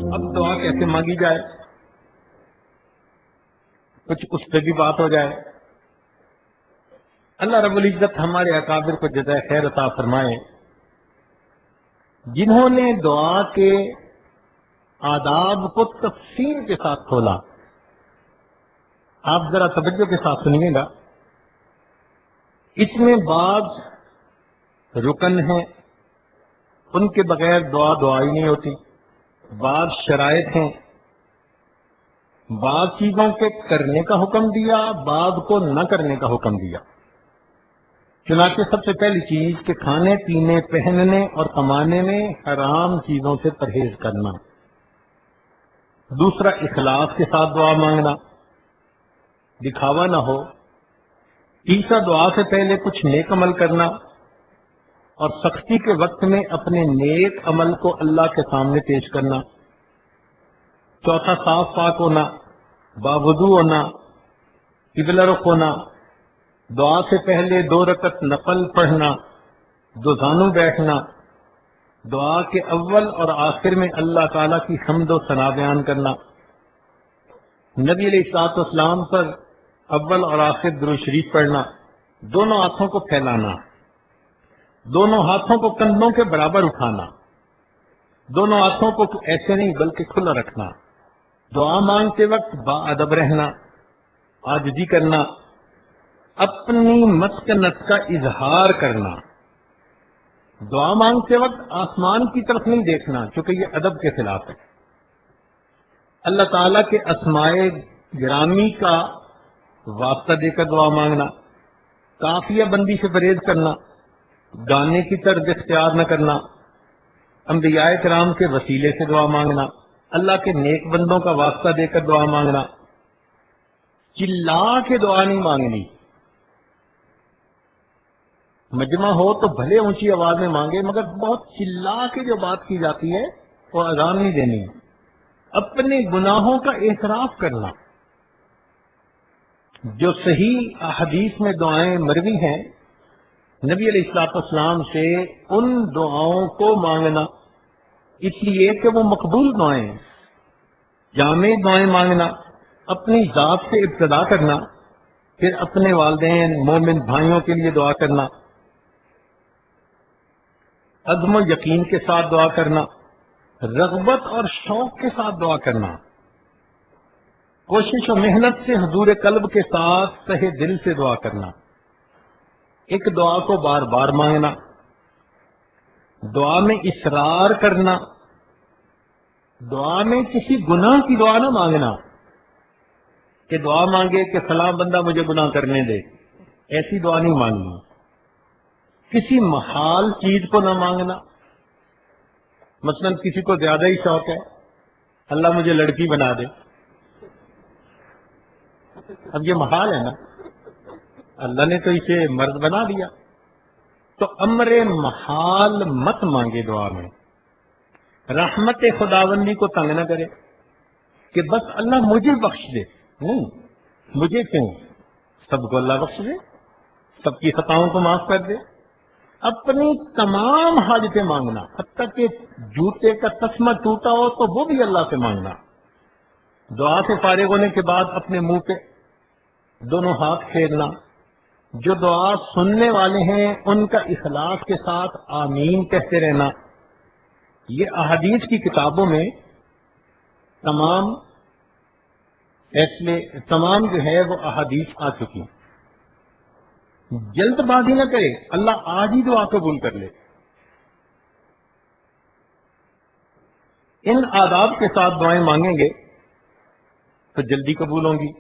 اب دعا کیسے مانگی جائے، کچھ اس پہ بھی بات ہو جائے۔ اللہ رب العزت ہمارے اکابر کو جزائے خیر عطا فرمائے، جنہوں نے دعا کے آداب کو تفصیل کے ساتھ کھولا۔ آپ ذرا توجہ کے ساتھ سنیے گا، اس میں بعض رکن ہیں ان کے بغیر دعا ہی نہیں ہوتی، بعض شرائط ہیں، بعض چیزوں کے کرنے کا حکم دیا، بعض کو نہ کرنے کا حکم دیا۔ چنانچہ سب سے پہلی چیز کہ کھانے پینے پہننے اور کمانے میں حرام چیزوں سے پرہیز کرنا۔ دوسرا اخلاص کے ساتھ دعا مانگنا، دکھاوا نہ ہو۔ تیسرا دعا سے پہلے کچھ نیک عمل کرنا اور سختی کے وقت میں اپنے نیک عمل کو اللہ کے سامنے پیش کرنا۔ چوتھا صاف پاک ہونا، باوضو ہونا، قبلہ رخ ہونا، دعا سے پہلے 2 رکعت نفل پڑھنا، 2 زانو بیٹھنا، دعا کے اول اور آخر میں اللہ تعالیٰ کی حمد و ثنا بیان کرنا، نبی علیہ الصلوۃ والسلام پر اول اور آخر درود شریف پڑھنا، دونوں ہاتھوں کو پھیلانا، دونوں ہاتھوں کو کندھوں کے برابر اٹھانا، دونوں ہاتھوں کو ایسے نہیں بلکہ کھلا رکھنا، دعا مانگتے وقت با ادب رہنا، عاجزی کرنا، اپنی مسکنت کا اظہار کرنا۔ دعا مانگتے وقت آسمان کی طرف نہیں دیکھنا کیونکہ یہ ادب کے خلاف ہے۔ اللہ تعالیٰ کے اسماء گرامی کا واسطہ دے کر دعا مانگنا، قافیہ بندی سے پرہیز کرنا، گانے کی طرز اختیار نہ کرنا، انبیاء کرام کے وسیلے سے دعا مانگنا، اللہ کے نیک بندوں کا واسطہ دے کر دعا مانگنا، چلا کے دعا نہیں مانگنی۔ مجمع ہو تو بھلے اونچی آواز میں مانگے، مگر بہت چلا کے جو بات کی جاتی ہے وہ اذان نہیں دینی۔ اپنے گناہوں کا اعتراف کرنا۔ جو صحیح احادیث میں دعائیں مروی ہیں نبی علیہ الصلوۃ والسلام سے، ان دعاؤں کو مانگنا، اس لیے کہ وہ مقبول دعائیں ہیں۔ جامع دعائیں مانگنا، اپنی ذات سے ابتدا کرنا، پھر اپنے والدین مومن بھائیوں کے لیے دعا کرنا، عزم و یقین کے ساتھ دعا کرنا، رغبت اور شوق کے ساتھ دعا کرنا، کوشش و محنت سے حضور قلب کے ساتھ تہہ دل سے دعا کرنا، ایک دعا کو بار بار مانگنا، دعا میں اصرار کرنا، دعا میں کسی گناہ کی دعا نہ مانگنا کہ دعا مانگے کہ فلاں بندہ مجھے گناہ کرنے دے، ایسی دعا نہیں مانگنی۔ کسی محال چیز کو نہ مانگنا، مثلا کسی کو زیادہ ہی شوق ہے اللہ مجھے لڑکی بنا دے، اب یہ محال ہے نا، اللہ نے تو اسے مرد بنا دیا، تو امر محال مت مانگے دعا میں۔ رحمت خداوندی کو تنگ نہ کرے کہ بس اللہ مجھے بخش دے، نہیں، مجھے کیوں، سب کو اللہ بخش دے، سب کی خطاؤں کو معاف کر دے۔ اپنی تمام حاجتیں مانگنا، حتیٰ کہ جوتے کا تسمہ ٹوٹا ہو تو وہ بھی اللہ سے مانگنا۔ دعا سے فارغ ہونے کے بعد اپنے منہ پہ دونوں ہاتھ پھیرنا۔ جو دعا سننے والے ہیں ان کا اخلاص کے ساتھ آمین کہتے رہنا۔ یہ احادیث کی کتابوں میں تمام جو ہے وہ احادیث آ چکی۔ جلد بازی نہ کرے، اللہ آج ہی دعا قبول کر لے۔ ان آداب کے ساتھ دعائیں مانگیں گے تو جلدی قبول ہوں گی۔